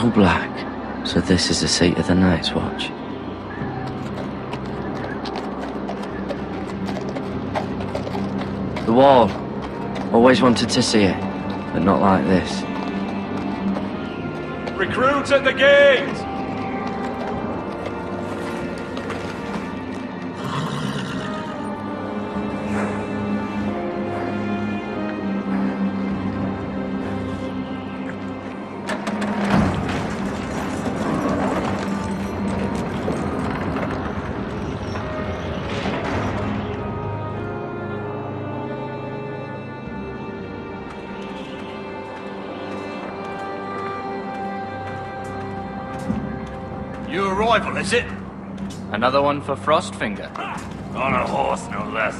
Total black. So this is the seat of the Night's Watch. The wall. Always wanted to see it, but not like this. Recruits at the gate! New arrival, is it? Another one for Frostfinger. On a horse, no less.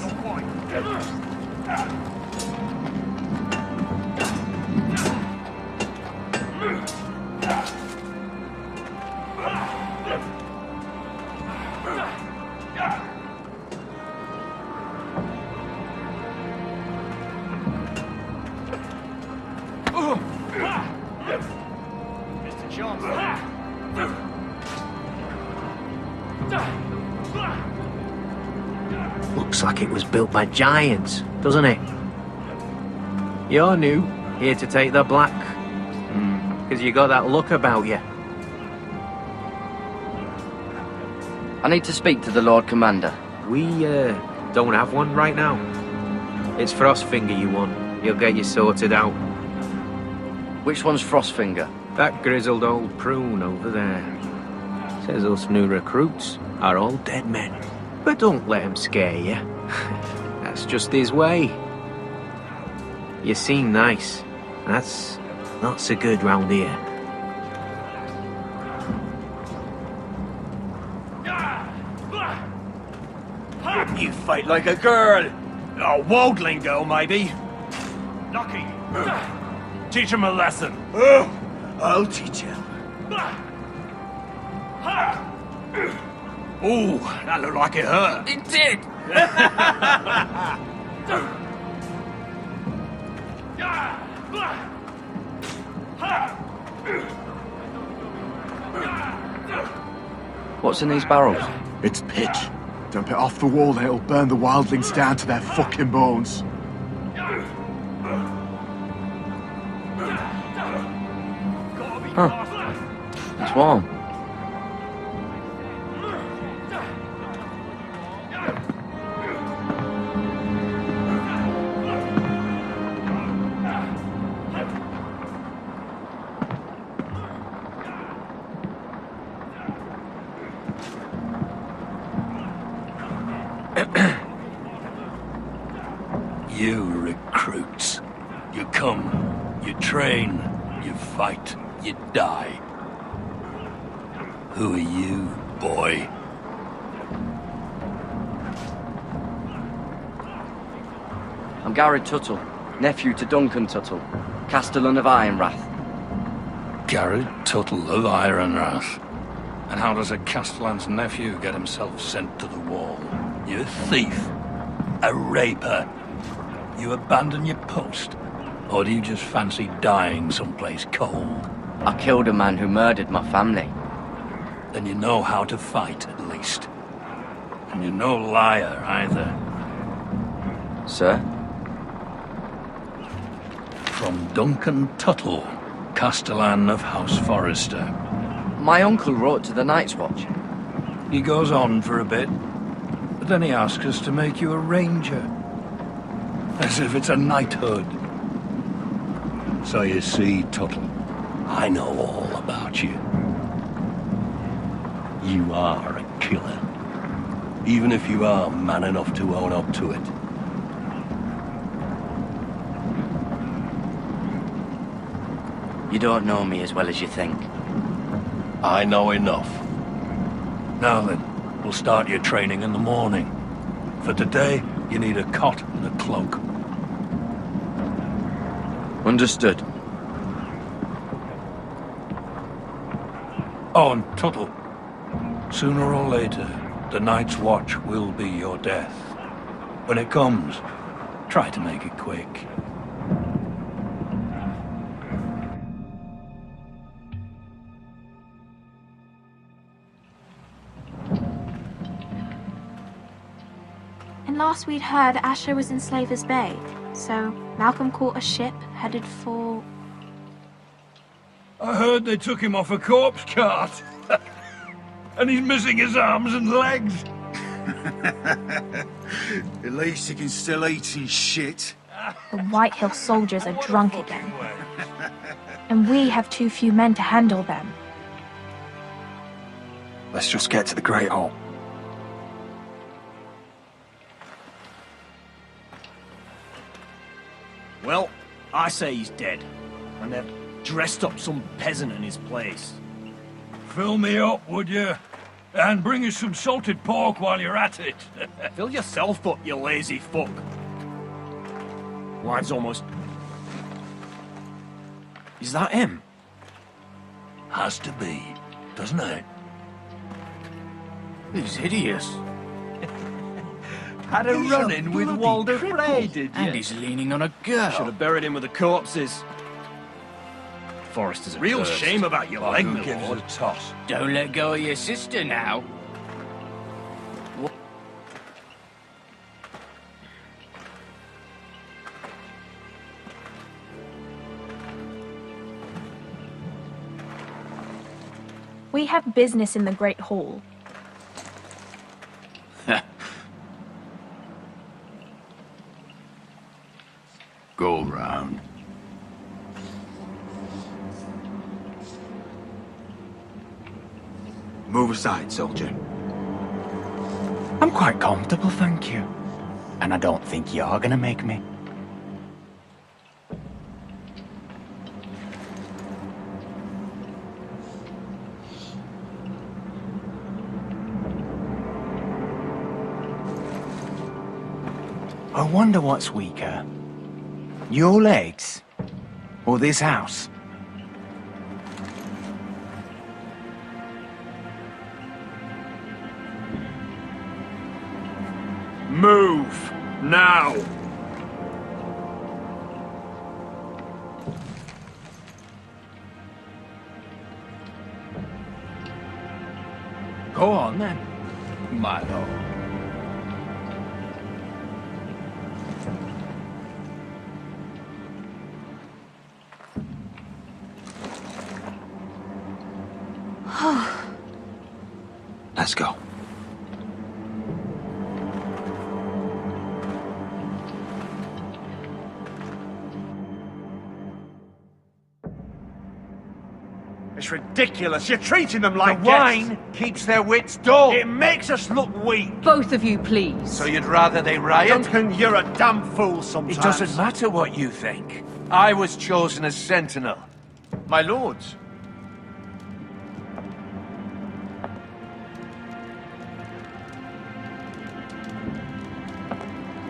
Mr. Johnson. Looks like it was built by giants, doesn't it? You're new, here to take the black. Because you got that look about you. I need to speak to the Lord Commander. We, don't have one right now. It's Frostfinger you want. He'll get you sorted out. Which one's Frostfinger? That grizzled old prune over there. Says us new recruits are all dead men. But don't let him scare you. That's just his way. You seem nice. That's not so good round here. You fight like a girl. A wildling girl, maybe. Lucky. Teach him a lesson. Oh, I'll teach him. Ooh, that looked like it hurt. It did! What's in these barrels? It's pitch. Dump it off the wall, then it'll burn the wildlings down to their fucking bones. Huh. It's warm. You recruits. You come, you train, you fight, you die. Who are you, boy? I'm Gared Tuttle, nephew to Duncan Tuttle, Castellan of Ironrath. Gared Tuttle of Ironrath. And how does a Castellan's nephew get himself sent to the wall? You thief. A raper. You abandon your post? Or do you just fancy dying someplace cold? I killed a man who murdered my family. Then you know how to fight, at least. And you're no liar, either. Sir? From Duncan Tuttle, Castellan of House Forrester. My uncle wrote to the Night's Watch. He goes on for a bit, but then he asks us to make you a ranger. As if it's a knighthood. So you see, Tuttle, I know all about you. You are a killer. Even if you are man enough to own up to it. You don't know me as well as you think. I know enough. Now then, we'll start your training in the morning. For today, you need a cot and a cloak. Understood. Oh, and Tuttle, sooner or later, the Night's Watch will be your death. When it comes, try to make it quick. last we'd heard, Asher was in Slaver's Bay, so Malcolm caught a ship headed for... I heard they took him off a corpse cart. And he's missing his arms and legs. At least he can still eat and shit. The Whitehill soldiers are drunk again. And we have too few men to handle them. Let's just get to the Great Hall. Well, I say he's dead. And they've dressed up some peasant in his place. Fill me up, would you? And bring us some salted pork while you're at it. Fill yourself up, you lazy fuck. Wine's almost... Is that him? Has to be, doesn't it? He's hideous. Had a run-in with Walder Frey, did you? And he's leaning on a girl. Should have buried him with the corpses. Forrester's a real First, shame about your I'll leg, go my give us lord. a toss. Don't let go of your sister now. We have business in the Great Hall. Go round. Move aside, soldier. I'm quite comfortable, thank you. And I don't think you're gonna make me. I wonder what's weaker. Your legs? Or this house? Move! Now! Go on then, my lord. Let's go. It's ridiculous. You're treating them like The guests. wine keeps their wits dull. It makes us look weak. Both of you, please. So you'd rather they riot? Duncan, you're a damn fool sometimes. It doesn't matter what you think. I was chosen as sentinel. My lords,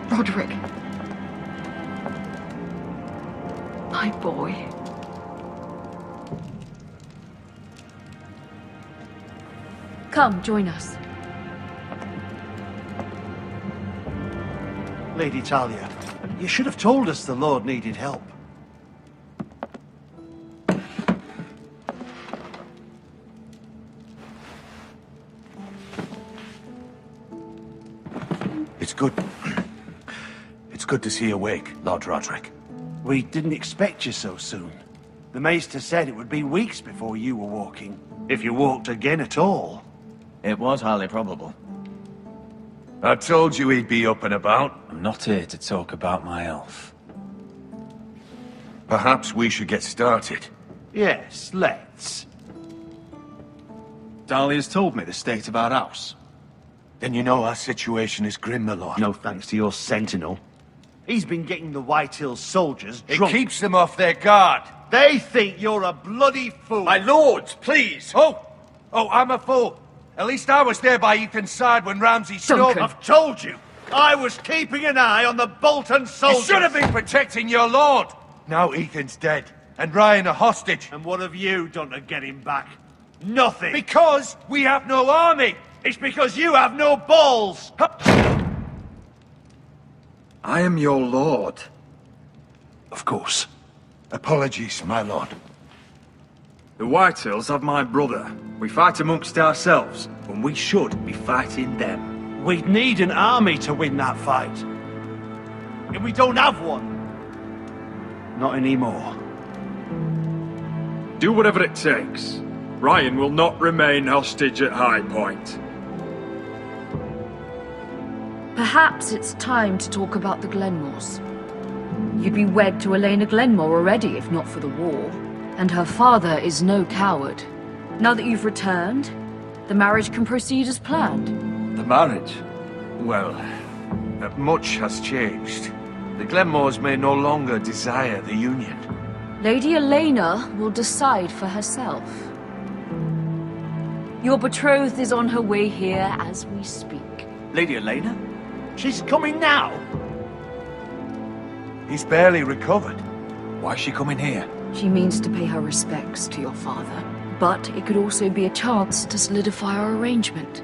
Rodrick. My boy. Come, join us. Lady Talia, you should have told us the Lord needed help. It's good. It's good to see you awake, Lord Rodrick. We didn't expect you so soon. The Maester said it would be weeks before you were walking, if you walked again at all. It was highly probable. I told you he'd be up and about. I'm not here to talk about my elf. Perhaps we should get started. Yes, let's. Dahlia's told me the state of our house. Then you know our situation is grim, my lord. No thanks to your sentinel. He's been getting the Whitehill soldiers It drunk. keeps them off their guard. They think you're a bloody fool. My lords, please! Oh, I'm a fool. At least I was there by Ethan's side when Ramsay stole... Duncan. I've told you. I was keeping an eye on the Bolton You soldiers. should have been protecting your lord. Now Ethan's dead, and Ryan a hostage. And what have you done to get him back? Nothing. Because we have no army. It's because you have no balls. I am your lord. Of course. Apologies, my lord. The Whitehills have my brother. We fight amongst ourselves, when we should be fighting them. We'd need an army to win that fight. And we don't have one. Not anymore. Do whatever it takes. Ryan will not remain hostage at High Point. Perhaps it's time to talk about the Glenmores. You'd be wed to Elena Glenmore already if not for the war. And her father is no coward. Now that you've returned, the marriage can proceed as planned. The marriage? Well, much has changed. The Glenmores may no longer desire the union. Lady Elena will decide for herself. Your betrothed is on her way here as we speak. Lady Elena? She's coming now? He's barely recovered. Why's she coming here? She means to pay her respects to your father. But it could also be a chance to solidify our arrangement.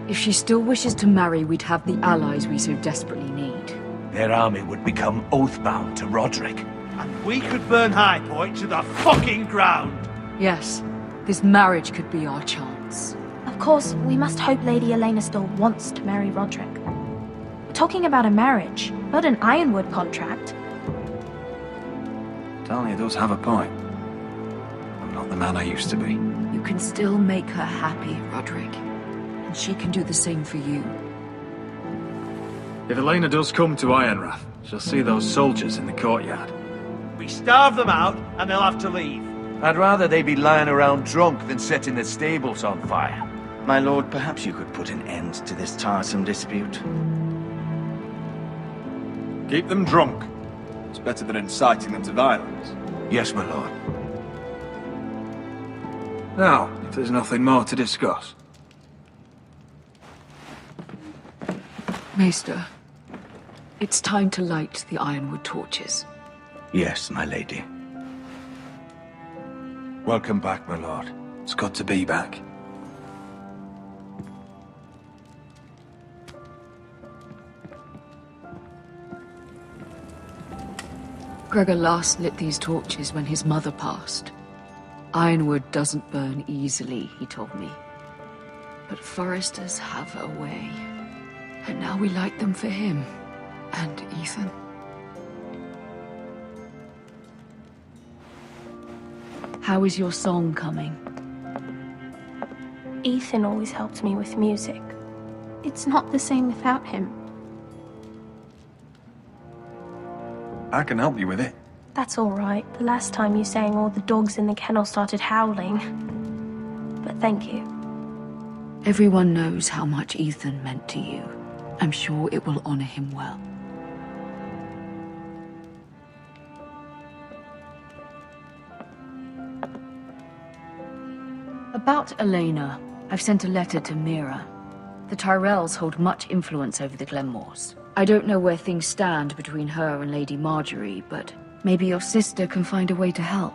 If she still wishes to marry, we'd have the allies we so desperately need. Their army would become oathbound to Rodrick. And we could burn High Point to the fucking ground! Yes, this marriage could be our chance. Of course, we must hope Lady Elena still wants to marry Rodrick. We're talking about a marriage, not an Ironwood contract. Talia does have a point. I'm not the man I used to be. You can still make her happy, Rodrick. And she can do the same for you. If Elena does come to Ironrath, she'll see those soldiers in the courtyard. We starve them out, and they'll have to leave. I'd rather they be lying around drunk than setting the stables on fire. My lord, perhaps you could put an end to this tiresome dispute. Keep them drunk. It's better than inciting them to violence. Yes, my lord. Now, if there's nothing more to discuss. Maester, it's time to light the Ironwood torches. Yes, my lady. Welcome back, my lord. It's good to be back. Gregor last lit these torches when his mother passed. Ironwood doesn't burn easily, he told me. But foresters have a way. And now we light them for him. And Ethan. How is your song coming? Ethan always helped me with music. It's not the same without him. I can help you with it. That's all right. The last time you sang, all the dogs in the kennel started howling. But thank you. Everyone knows how much Ethan meant to you. I'm sure it will honor him well. About Elena, I've sent a letter to Mira. The Tyrells hold much influence over the Glenmores. I don't know where things stand between her and Lady Marjorie, but maybe your sister can find a way to help.